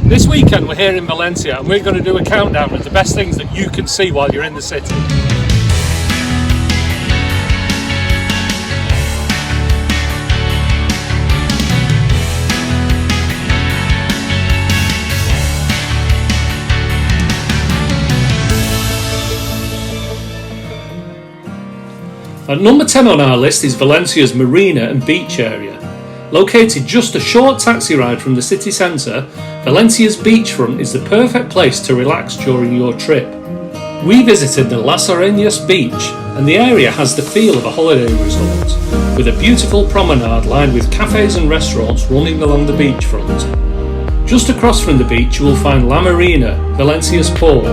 This weekend we're here in Valencia and we're going to do a countdown of the best things that you can see while you're in the city. At number 10 on our list is Valencia's Marina and beach area. Located just a short taxi ride from the city centre, Valencia's beachfront is the perfect place to relax during your trip. We visited the Las Arenas beach and the area has the feel of a holiday resort, with a beautiful promenade lined with cafes and restaurants running along the beachfront. Just across from the beach you will find La Marina, Valencia's port.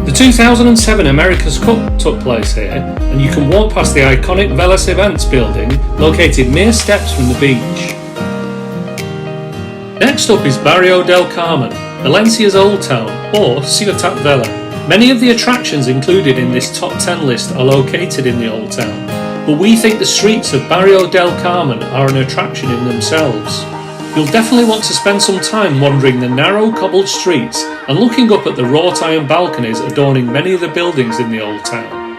The 2007 America's Cup took place here, and you can walk past the iconic Velas Events building, located mere steps from the beach. Next up is Barrio del Carmen, Valencia's Old Town, or Ciutat Vella. Many of the attractions included in this top 10 list are located in the Old Town, but we think the streets of Barrio del Carmen are an attraction in themselves. You'll definitely want to spend some time wandering the narrow cobbled streets and looking up at the wrought iron balconies adorning many of the buildings in the Old Town.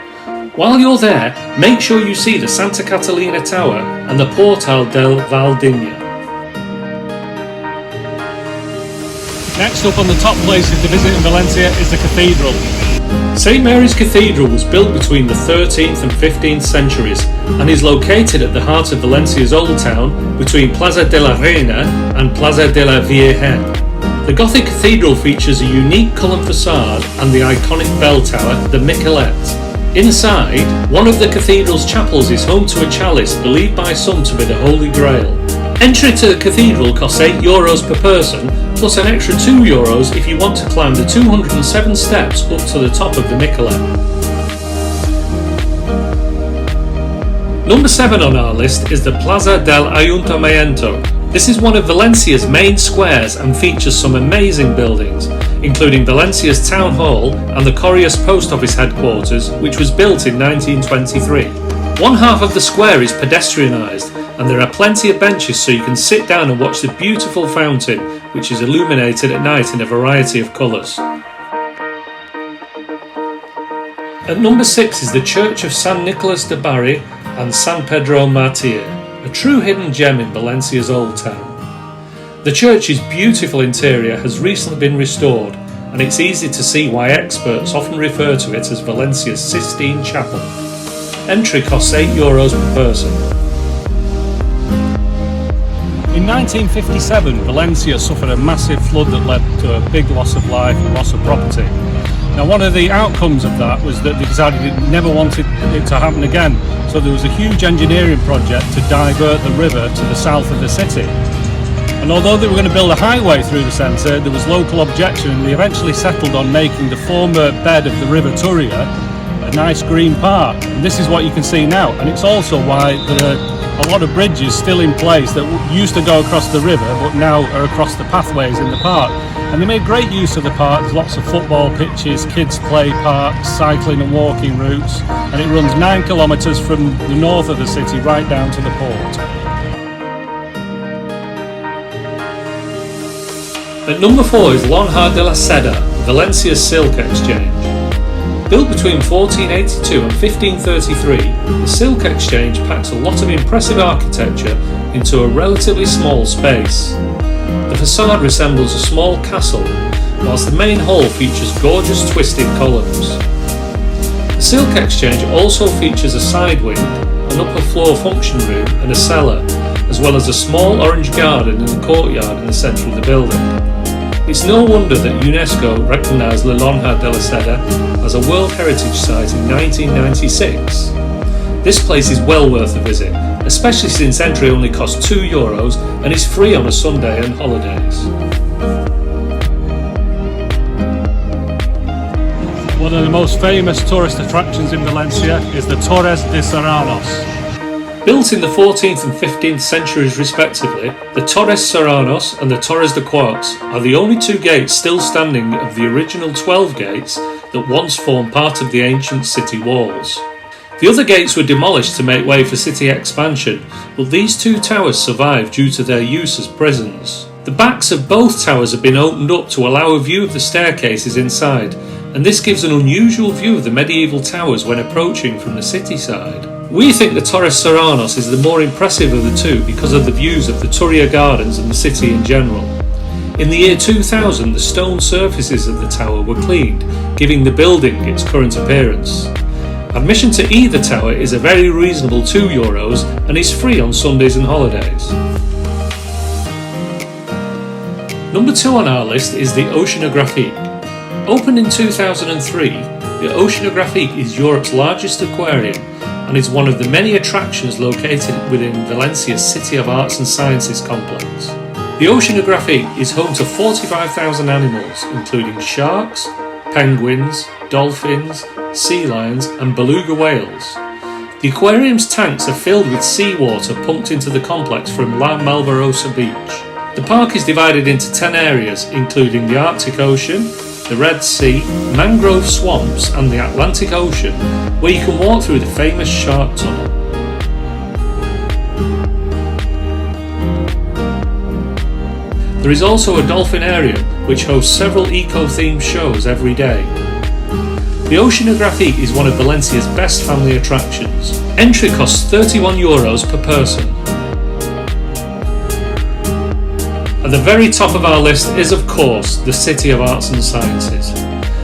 While you're there, make sure you see the Santa Catalina Tower and the Portal del Valdiña. Next up on the top places to visit in Valencia is the cathedral. St Mary's Cathedral was built between the 13th and 15th centuries and is located at the heart of Valencia's Old Town between Plaza de la Reina and Plaza de la Virgen. The Gothic cathedral features a unique column facade and the iconic bell tower, the Miquelet. Inside, one of the cathedral's chapels is home to a chalice believed by some to be the Holy Grail. Entry to the cathedral costs €8 per person, plus an extra €2 if you want to climb the 207 steps up to the top of the Miquelet. Number 7 on our list is the Plaza del Ayuntamiento. This is one of Valencia's main squares and features some amazing buildings, including Valencia's Town Hall and the Correos Post Office headquarters, which was built in 1923. One half of the square is pedestrianised, and there are plenty of benches so you can sit down and watch the beautiful fountain, which is illuminated at night in a variety of colours. At number 6 is the Church of San Nicolás de Bari and San Pedro Martir, a true hidden gem in Valencia's Old Town. The church's beautiful interior has recently been restored, and it's easy to see why experts often refer to it as Valencia's Sistine Chapel. Entry costs €8 per person. In 1957, Valencia suffered a massive flood that led to a big loss of life and loss of property. Now, one of the outcomes of that was that they decided they never wanted it to happen again, so there was a huge engineering project to divert the river to the south of the city. And although they were going to build a highway through the centre, there was local objection, and they eventually settled on making the former bed of the River Turia a nice green park. And this is what you can see now, and it's also why there are a lot of bridges still in place that used to go across the river but now are across the pathways in the park. And they made great use of the park. There's lots of football pitches, kids play parks, cycling and walking routes, and it runs 9 kilometres from the north of the city right down to the port. At number 4 is Lonja de la Seda, Valencia's silk exchange. Built between 1482 and 1533, the Silk Exchange packs a lot of impressive architecture into a relatively small space. The facade resembles a small castle, whilst the main hall features gorgeous twisted columns. The Silk Exchange also features a side wing, an upper floor function room and a cellar, as well as a small orange garden in the courtyard in the centre of the building. It's no wonder that UNESCO recognised La Lonja de la Seda as a World Heritage Site in 1996. This place is well worth a visit, especially since entry only costs €2 and is free on a Sunday and holidays. One of the most famous tourist attractions in Valencia is the Torres de Serranos. Built in the 14th and 15th centuries respectively, the Torres Serranos and the Torres de Quart are the only 2 gates still standing of the original 12 gates that once formed part of the ancient city walls. The other gates were demolished to make way for city expansion, but these 2 towers survived due to their use as prisons. The backs of both towers have been opened up to allow a view of the staircases inside, and this gives an unusual view of the medieval towers when approaching from the city side. We think the Torre Serranos is the more impressive of the two because of the views of the Turia Gardens and the city in general. In the year 2000, the stone surfaces of the tower were cleaned, giving the building its current appearance. Admission to either tower is a very reasonable €2 and is free on Sundays and holidays. Number 2 on our list is the Oceanogràfic. Opened in 2003, the Oceanogràfic is Europe's largest aquarium and is one of the many attractions located within Valencia's City of Arts and Sciences complex. The Oceanogràfic is home to 45,000 animals, including sharks, penguins, dolphins, sea lions and beluga whales. The aquarium's tanks are filled with seawater pumped into the complex from La Malvarosa beach. The park is divided into 10 areas, including the Arctic Ocean, the Red Sea, mangrove swamps and the Atlantic Ocean, where you can walk through the famous shark tunnel. There is also a dolphinarium, which hosts several eco-themed shows every day. The Oceanogràfic is one of Valencia's best family attractions. Entry costs €31 per person. At the very top of our list is, of course, the City of Arts and Sciences.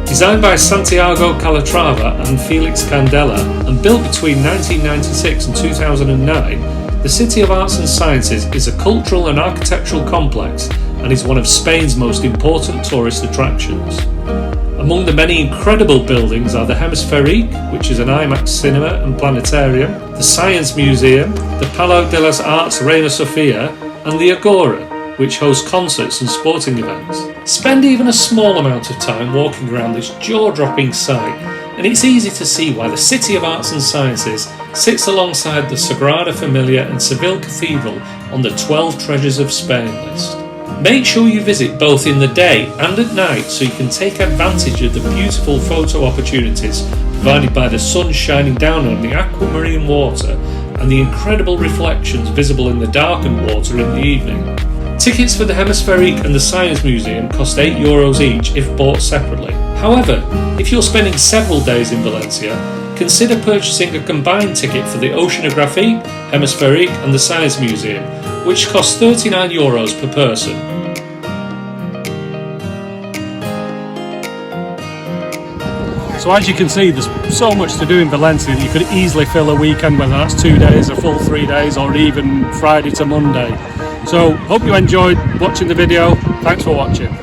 Designed by Santiago Calatrava and Felix Candela and built between 1996 and 2009, the City of Arts and Sciences is a cultural and architectural complex and is one of Spain's most important tourist attractions. Among the many incredible buildings are the Hemisferic, which is an IMAX cinema and planetarium, the Science Museum, the Palau de las Arts Reina Sofia, and the Agora, which hosts concerts and sporting events. Spend even a small amount of time walking around this jaw-dropping site, and it's easy to see why the City of Arts and Sciences sits alongside the Sagrada Familia and Seville Cathedral on the 12 Treasures of Spain list. Make sure you visit both in the day and at night so you can take advantage of the beautiful photo opportunities provided by the sun shining down on the aquamarine water and the incredible reflections visible in the darkened water in the evening. Tickets for the Hemisferic and the Science Museum cost €8 each if bought separately. However, if you're spending several days in Valencia, consider purchasing a combined ticket for the Oceanogràfic, Hemisferic and the Science Museum, which costs €39 per person. So as you can see, there's so much to do in Valencia that you could easily fill a weekend, whether that's 2 days, a full 3 days, or even Friday to Monday. So hope you enjoyed watching the video. Thanks for watching.